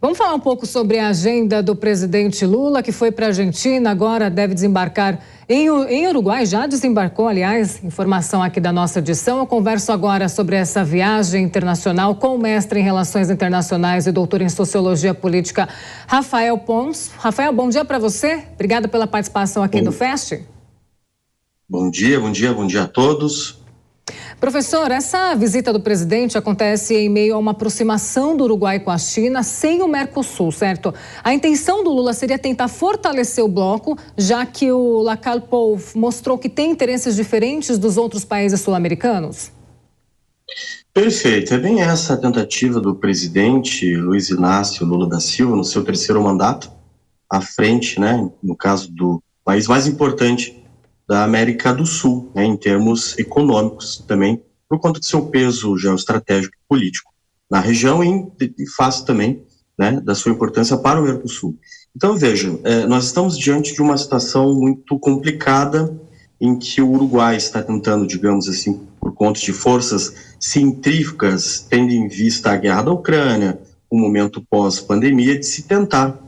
Vamos falar um pouco sobre a agenda do presidente Lula, que foi para a Argentina, agora deve desembarcar em Uruguai, já desembarcou, aliás, informação aqui da nossa edição. Eu converso agora sobre essa viagem internacional com o mestre em Relações Internacionais e doutor em Sociologia Política, Rafael Pons. Rafael, bom dia para você. Obrigada pela participação aqui no FEST. Bom dia a todos. Professor, essa visita do presidente acontece em meio a uma aproximação do Uruguai com a China sem o Mercosul, certo? A intenção do Lula seria tentar fortalecer o bloco, já que o Lacalle Pou mostrou que tem interesses diferentes dos outros países sul-americanos? Perfeito, é bem essa a tentativa do presidente Luiz Inácio Lula da Silva, no seu terceiro mandato, à frente, no caso do país mais importante da América do Sul, em termos econômicos também, por conta do seu peso geoestratégico e político na região e face também da sua importância para o Mercosul. Então, vejam, nós estamos diante de uma situação muito complicada em que o Uruguai está tentando, digamos assim, por conta de forças centrífugas, tendo em vista a guerra da Ucrânia, o momento pós-pandemia, de se tentar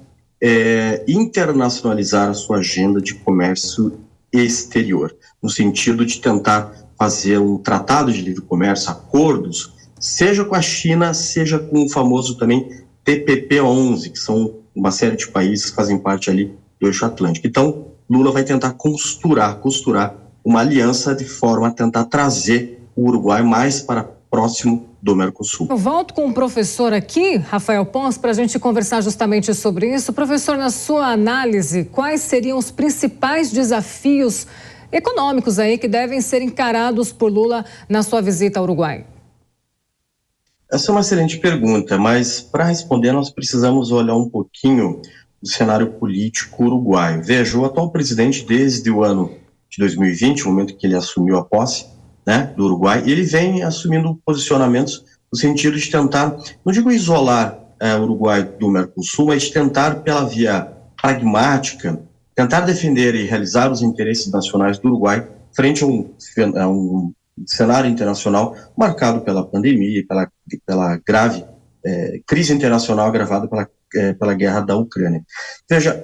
internacionalizar a sua agenda de comércio exterior, no sentido de tentar fazer um tratado de livre comércio, acordos, seja com a China, seja com o famoso também TPP-11, que são uma série de países que fazem parte ali do eixo atlântico. Então, Lula vai tentar costurar uma aliança de forma a tentar trazer o Uruguai mais para próximo do Mercosul. Eu volto com o professor aqui, Rafael Pons, para a gente conversar justamente sobre isso. Professor, na sua análise, quais seriam os principais desafios econômicos aí que devem ser encarados por Lula na sua visita ao Uruguai? Essa é uma excelente pergunta, mas para responder nós precisamos olhar um pouquinho o cenário político uruguaio. Veja, o atual presidente, desde o ano de 2020, o momento que ele assumiu a posse, do Uruguai, ele vem assumindo posicionamentos no sentido de tentar, não digo isolar o Uruguai do Mercosul, mas de tentar, pela via pragmática, tentar defender e realizar os interesses nacionais do Uruguai frente a um cenário internacional marcado pela pandemia, pela grave crise internacional agravada pela guerra da Ucrânia. Veja,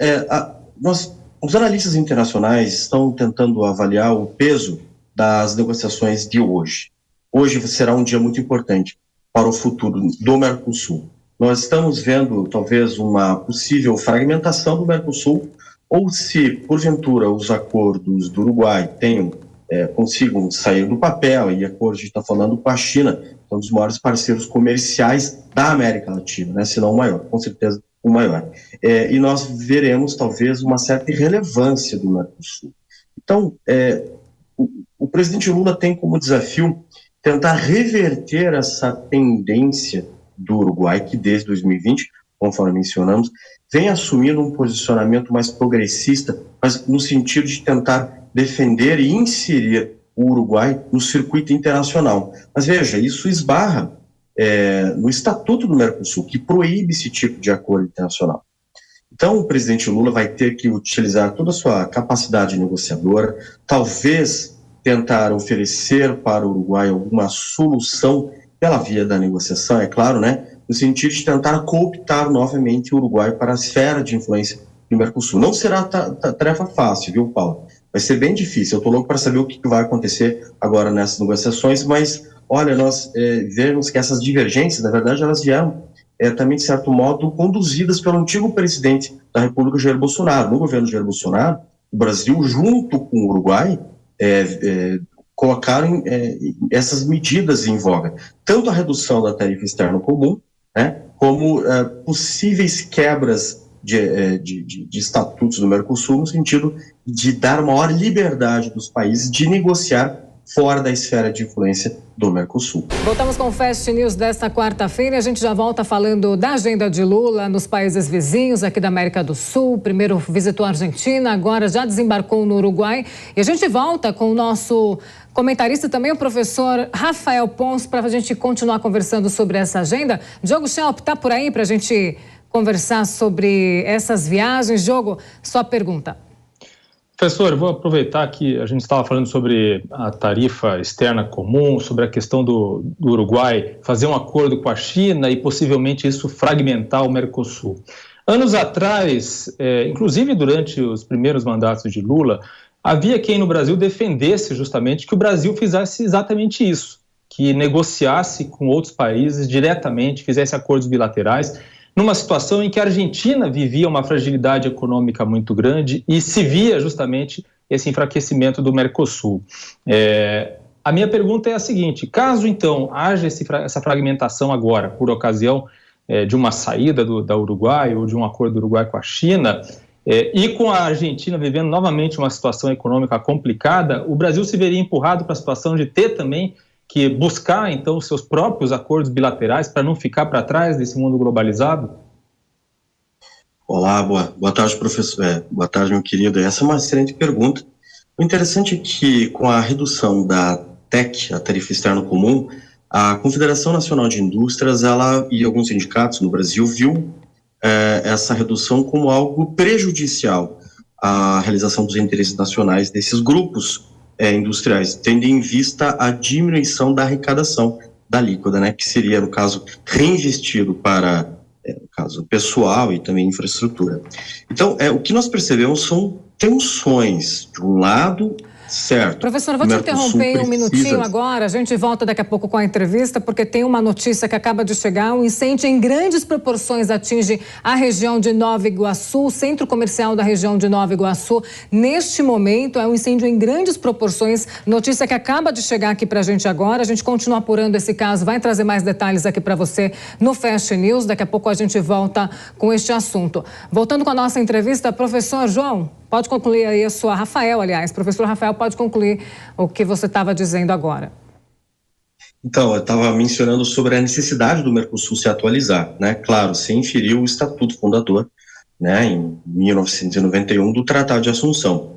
os analistas internacionais estão tentando avaliar o peso das negociações de hoje. Hoje será um dia muito importante para o futuro do Mercosul. Nós estamos vendo, talvez, uma possível fragmentação do Mercosul, ou se, porventura, os acordos do Uruguai consigam sair do papel, e acordos, a gente está falando com a China, que é um dos maiores parceiros comerciais da América Latina, se não o maior, com certeza o maior. E nós veremos, talvez, uma certa irrelevância do Mercosul. Então, o presidente Lula tem como desafio tentar reverter essa tendência do Uruguai, que desde 2020, conforme mencionamos, vem assumindo um posicionamento mais progressista, mas no sentido de tentar defender e inserir o Uruguai no circuito internacional. Mas veja, isso esbarra no Estatuto do Mercosul, que proíbe esse tipo de acordo internacional. Então, o presidente Lula vai ter que utilizar toda a sua capacidade negociadora, talvez tentar oferecer para o Uruguai alguma solução pela via da negociação, é claro, no sentido de tentar cooptar novamente o Uruguai para a esfera de influência do Mercosul. Não será tarefa fácil, viu, Paulo? Vai ser bem difícil. Eu estou louco para saber o que vai acontecer agora nessas negociações, mas, olha, nós vemos que essas divergências, na verdade, elas vieram também, de certo modo, conduzidas pelo antigo presidente da República, Jair Bolsonaro. No governo Jair Bolsonaro, o Brasil, junto com o Uruguai, colocaram essas medidas em voga. Tanto a redução da tarifa externa comum, como possíveis quebras de estatutos do Mercosul, no sentido de dar maior liberdade dos países de negociar fora da esfera de influência do Mercosul. Voltamos com o Fast News desta quarta-feira. A gente já volta falando da agenda de Lula nos países vizinhos aqui da América do Sul. Primeiro visitou a Argentina, agora já desembarcou no Uruguai. E a gente volta com o nosso comentarista também, o professor Rafael Pons, para a gente continuar conversando sobre essa agenda. Diogo Schelp, está por aí para a gente conversar sobre essas viagens? Diogo, sua pergunta. Professor, eu vou aproveitar que a gente estava falando sobre a tarifa externa comum, sobre a questão do Uruguai fazer um acordo com a China e possivelmente isso fragmentar o Mercosul. Anos atrás, inclusive durante os primeiros mandatos de Lula, havia quem no Brasil defendesse justamente que o Brasil fizesse exatamente isso, que negociasse com outros países diretamente, fizesse acordos bilaterais, numa situação em que a Argentina vivia uma fragilidade econômica muito grande e se via justamente esse enfraquecimento do Mercosul. A minha pergunta é a seguinte: caso então haja essa fragmentação agora, por ocasião de uma saída da Uruguai ou de um acordo do Uruguai com a China, e com a Argentina vivendo novamente uma situação econômica complicada, o Brasil se veria empurrado para a situação de ter também que buscar, então, seus próprios acordos bilaterais para não ficar para trás desse mundo globalizado? Olá, boa tarde, professor. Boa tarde, meu querido. Essa é uma excelente pergunta. O interessante é que, com a redução da TEC, a tarifa externa comum, a Confederação Nacional de Indústrias, ela e alguns sindicatos no Brasil viu essa redução como algo prejudicial à realização dos interesses nacionais desses grupos industriais, tendo em vista a diminuição da arrecadação da alíquota, né, que seria, no caso, reinvestido para, no caso, pessoal e também infraestrutura. Então, o que nós percebemos são tensões, de um lado, certo. Professor, eu vou te interromper um minutinho agora, a gente volta daqui a pouco com a entrevista, porque tem uma notícia que acaba de chegar: um incêndio em grandes proporções atinge a região de Nova Iguaçu, o centro comercial da região de Nova Iguaçu. Neste momento, é um incêndio em grandes proporções, notícia que acaba de chegar aqui pra gente agora, a gente continua apurando esse caso, vai trazer mais detalhes aqui para você no Fast News, daqui a pouco a gente volta com este assunto. Voltando com a nossa entrevista, professor João, pode concluir aí professor Rafael, pode concluir o que você estava dizendo agora. Então, eu estava mencionando sobre a necessidade do Mercosul se atualizar, né? Claro, sem ferir o estatuto fundador, né, em 1991, do Tratado de Assunção.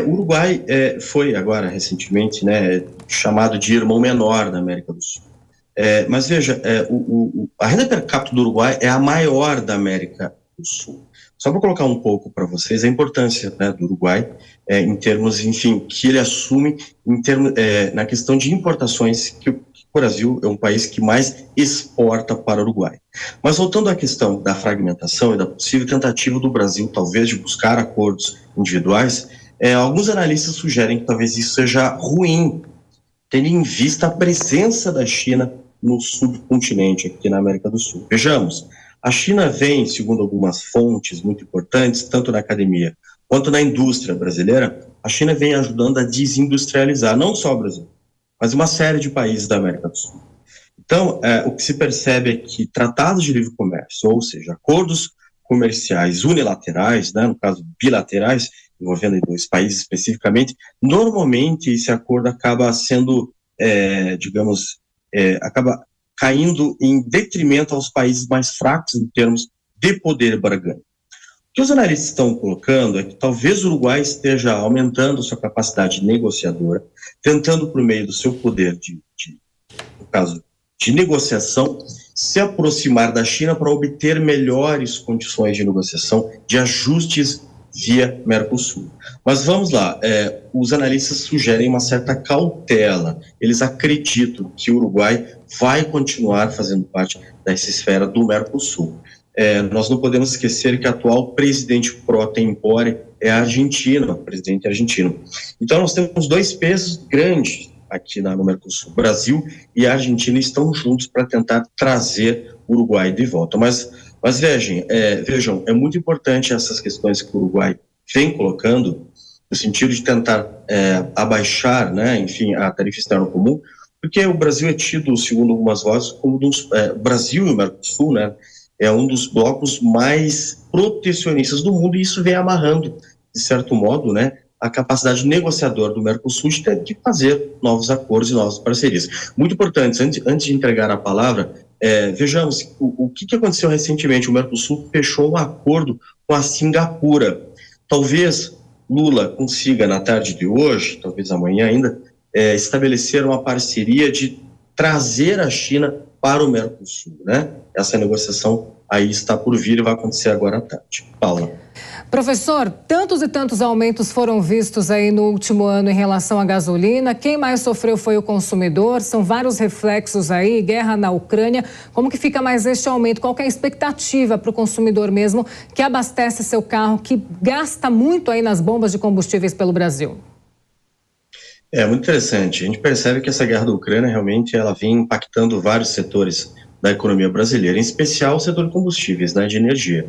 O Uruguai foi agora, recentemente, né, chamado de irmão menor da América do Sul. Mas veja, a renda per capita do Uruguai é a maior da América do Sul. Só para colocar um pouco para vocês a importância, né, do Uruguai, em termos, enfim, que ele assume na questão de importações, que o Brasil é um país que mais exporta para o Uruguai. Mas voltando à questão da fragmentação e da possível tentativa do Brasil, talvez, de buscar acordos individuais, alguns analistas sugerem que talvez isso seja ruim, tendo em vista a presença da China no subcontinente, aqui na América do Sul. Vejamos, a China vem, segundo algumas fontes muito importantes, tanto na academia quanto na indústria brasileira, a China vem ajudando a desindustrializar, não só o Brasil, mas uma série de países da América do Sul. Então, o que se percebe é que tratados de livre comércio, ou seja, acordos comerciais unilaterais, né, no caso bilaterais, envolvendo dois países especificamente, normalmente esse acordo acaba sendo, acaba caindo em detrimento aos países mais fracos em termos de poder barganha. O que os analistas estão colocando é que talvez o Uruguai esteja aumentando sua capacidade negociadora, tentando, por meio do seu poder no caso, de negociação, se aproximar da China para obter melhores condições de negociação, de ajustes via Mercosul. Mas vamos lá, os analistas sugerem uma certa cautela. Eles acreditam que o Uruguai vai continuar fazendo parte dessa esfera do Mercosul. Nós não podemos esquecer que o atual presidente pro tempore é a Argentina, o presidente argentino. Então nós temos dois pesos grandes aqui no Mercosul. O Brasil e a Argentina estão juntos para tentar trazer o Uruguai de volta. Mas vejam, é muito importante essas questões que o Uruguai vem colocando, no sentido de tentar abaixar, né, enfim, a tarifa externa comum, porque o Brasil é tido, segundo algumas vozes, como o Brasil e o Mercosul, né, é um dos blocos mais protecionistas do mundo, e isso vem amarrando, de certo modo, né, a capacidade negociadora do Mercosul de fazer novos acordos e novas parcerias. Muito importante, antes de entregar a palavra, vejamos o que aconteceu recentemente. O Mercosul fechou um acordo com a Singapura. Talvez Lula consiga, na tarde de hoje, talvez amanhã ainda, estabelecer uma parceria de trazer a China para o Mercosul, né? Essa negociação aí está por vir e vai acontecer agora à tarde. Paula. Professor, tantos e tantos aumentos foram vistos aí no último ano em relação à gasolina. Quem mais sofreu foi o consumidor. São vários reflexos aí, guerra na Ucrânia. Como que fica mais este aumento? Qual que é a expectativa para o consumidor mesmo que abastece seu carro, que gasta muito aí nas bombas de combustíveis pelo Brasil? É muito interessante. A gente percebe que essa guerra da Ucrânia realmente ela vem impactando vários setores da economia brasileira, em especial o setor de combustíveis, né, de energia.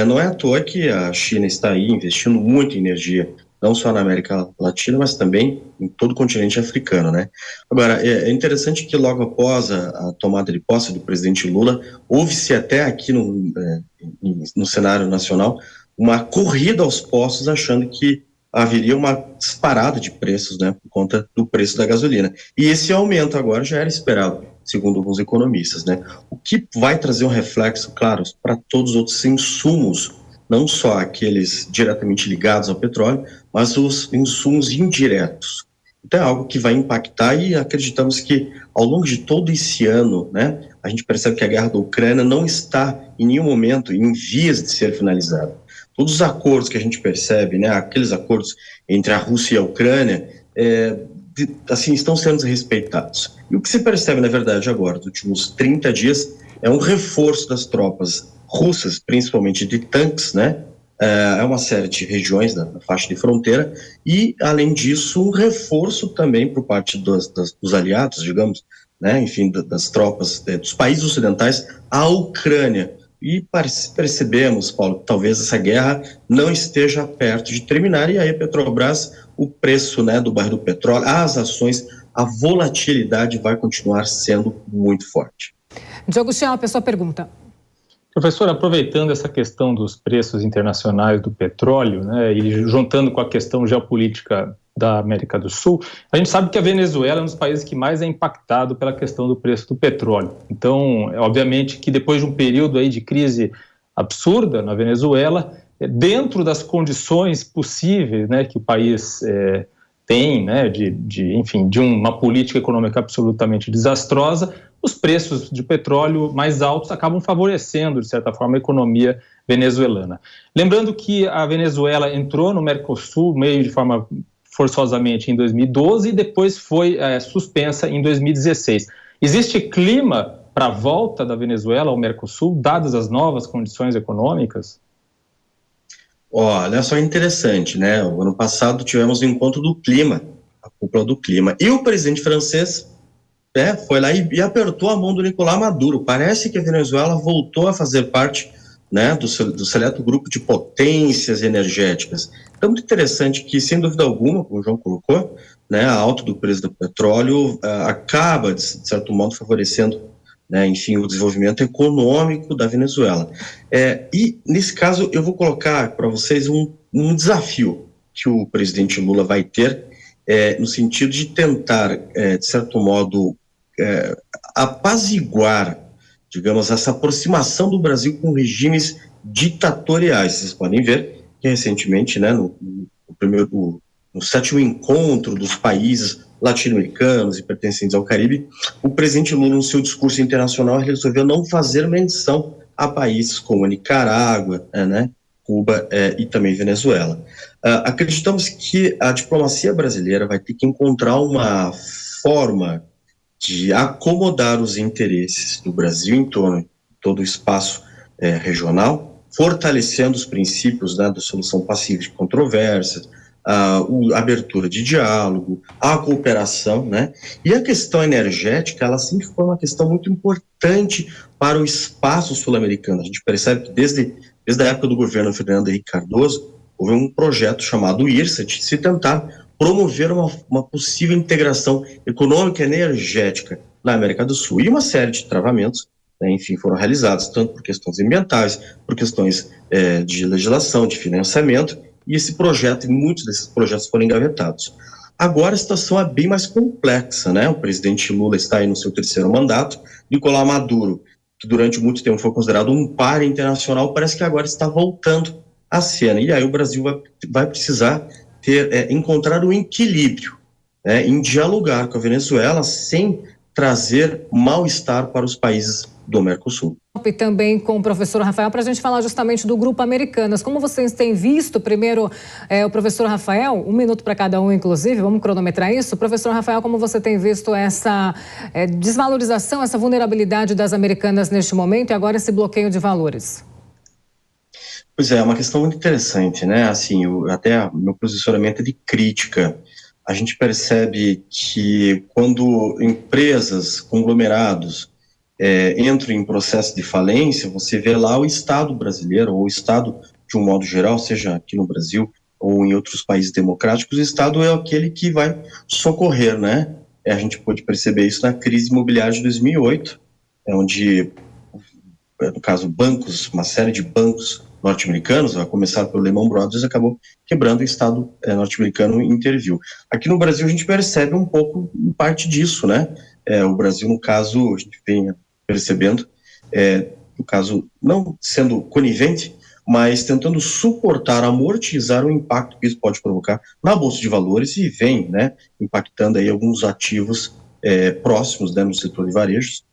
Não é à toa que a China está aí investindo muito em energia, não só na América Latina, mas também em todo o continente africano, né? Agora, é interessante que logo após a tomada de posse do presidente Lula, houve-se até aqui no cenário nacional uma corrida aos postos, achando que haveria uma disparada de preços, né, por conta do preço da gasolina. E esse aumento agora já era esperado, segundo alguns economistas, né? O que vai trazer um reflexo, claro, para todos os outros insumos, não só aqueles diretamente ligados ao petróleo, mas os insumos indiretos. Então é algo que vai impactar e acreditamos que ao longo de todo esse ano, né, a gente percebe que a guerra da Ucrânia não está em nenhum momento em vias de ser finalizada. Todos os acordos que a gente percebe, né, aqueles acordos entre a Rússia e a Ucrânia, assim, estão sendo desrespeitados. E o que se percebe, na verdade, agora, nos últimos 30 dias, é um reforço das tropas russas, principalmente de tanques, né? É uma série de regiões da faixa de fronteira e, além disso, um reforço também por parte dos aliados, digamos, né? Enfim, das tropas dos países ocidentais à Ucrânia. E percebemos, Paulo, que talvez essa guerra não esteja perto de terminar, e aí a Petrobras, o preço, né, do barril do petróleo, as ações, a volatilidade vai continuar sendo muito forte. Diogo Schelp, a sua pergunta. Professor, aproveitando essa questão dos preços internacionais do petróleo, né, e juntando com a questão geopolítica da América do Sul, a gente sabe que a Venezuela é um dos países que mais é impactado pela questão do preço do petróleo. Então, obviamente que depois de um período aí de crise absurda na Venezuela, dentro das condições possíveis, né, que o país tem, né, enfim, de uma política econômica absolutamente desastrosa, os preços de petróleo mais altos acabam favorecendo, de certa forma, a economia venezuelana. Lembrando que a Venezuela entrou no Mercosul meio de forma forçosamente em 2012 e depois foi suspensa em 2016. Existe clima para a volta da Venezuela ao Mercosul, dadas as novas condições econômicas? Olha só, interessante, né? O ano passado tivemos o encontro do clima, a cúpula do clima, e o presidente francês foi lá e apertou a mão do Nicolás Maduro. Parece que a Venezuela voltou a fazer parte, né, do seleto grupo de potências energéticas. Então, muito interessante que, sem dúvida alguma, como o João colocou, né, a alta do preço do petróleo acaba, de certo modo, favorecendo, né, enfim, o desenvolvimento econômico da Venezuela. E, nesse caso, eu vou colocar para vocês um desafio que o presidente Lula vai ter, no sentido de tentar, de certo modo, apaziguar, digamos, essa aproximação do Brasil com regimes ditatoriais. Vocês podem ver que recentemente, né, no 7º encontro dos países latino-americanos e pertencentes ao Caribe, o presidente Lula, no seu discurso internacional, resolveu não fazer menção a países como Nicarágua, né, Cuba e também Venezuela. Acreditamos que a diplomacia brasileira vai ter que encontrar uma forma de acomodar os interesses do Brasil em torno de todo o espaço regional, fortalecendo os princípios, né, da solução pacífica de controvérsias, a abertura de diálogo, a cooperação, né? E a questão energética, ela sempre foi uma questão muito importante para o espaço sul-americano. A gente percebe que desde a época do governo Fernando Henrique Cardoso, houve um projeto chamado IRSA, de se tentar promover uma possível integração econômica e energética na América do Sul. E uma série de travamentos, né, enfim, foram realizados, tanto por questões ambientais, por questões de legislação, de financiamento, e esse projeto, e muitos desses projetos foram engavetados. Agora a situação é bem mais complexa, né? O presidente Lula está aí no seu 3º mandato, Nicolás Maduro, que durante muito tempo foi considerado um par internacional, parece que agora está voltando à cena, e aí o Brasil vai precisar encontrar um equilíbrio, né, em dialogar com a Venezuela sem trazer mal-estar para os países do Mercosul. e também com o professor Rafael para a gente falar justamente do Grupo Americanas. Como vocês têm visto, primeiro o professor Rafael, 1 minuto para cada um, inclusive, vamos cronometrar isso. Professor Rafael, como você tem visto essa desvalorização, essa vulnerabilidade das Americanas neste momento e agora esse bloqueio de valores? Pois é uma questão muito interessante, né? Assim, até meu posicionamento é de crítica. A gente percebe que quando empresas, conglomerados, entram em processo de falência, você vê lá o Estado brasileiro, ou o Estado de um modo geral, seja aqui no Brasil ou em outros países democráticos, o Estado é aquele que vai socorrer, né? A gente pôde perceber isso na crise imobiliária de 2008, onde, no caso, bancos, uma série de bancos norte-americanos, a começar pelo Lehman Brothers, acabou quebrando, o Estado norte-americano interviu. Aqui no Brasil a gente percebe um pouco parte disso, né? O Brasil, no caso, a gente vem percebendo, no caso, não sendo conivente, mas tentando suportar, amortizar o impacto que isso pode provocar na Bolsa de Valores e vem, né, impactando aí alguns ativos próximos, né, no setor de varejos,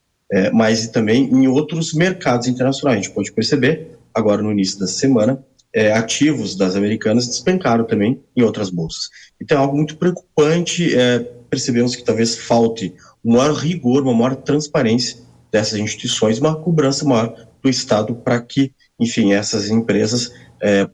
mas também em outros mercados internacionais. A gente pode perceber, agora no início da semana, ativos das Americanas despencaram também em outras bolsas. Então é algo muito preocupante, percebemos que talvez falte um maior rigor, uma maior transparência dessas instituições, uma cobrança maior do Estado para que, enfim, essas empresas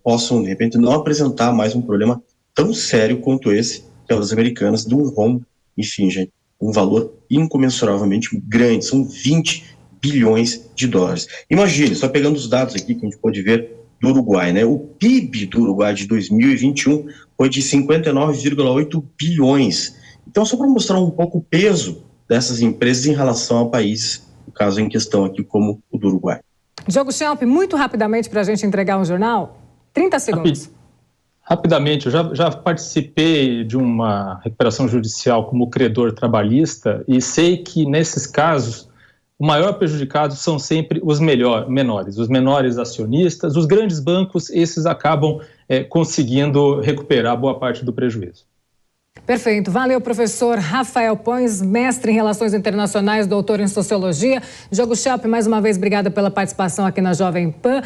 possam, de repente, não apresentar mais um problema tão sério quanto esse, que é o das Americanas, de um rombo, enfim, gente, um valor incomensuravelmente grande, são 20 bilhões de dólares. Imagine, só pegando os dados aqui que a gente pode ver do Uruguai, né? O PIB do Uruguai de 2021 foi de 59,8 bilhões. Então, só para mostrar um pouco o peso dessas empresas em relação a países, no caso em questão aqui, como o do Uruguai. Diogo Schelp, muito rapidamente para a gente entregar um jornal, 30 segundos. Rapidamente, eu já participei de uma recuperação judicial como credor trabalhista e sei que nesses casos o maior prejudicado são sempre os menores, os menores acionistas, os grandes bancos, esses acabam conseguindo recuperar boa parte do prejuízo. Perfeito. Valeu, professor Rafael Pões, mestre em Relações Internacionais, doutor em Sociologia. Diogo Schelp, mais uma vez, obrigada pela participação aqui na Jovem Pan.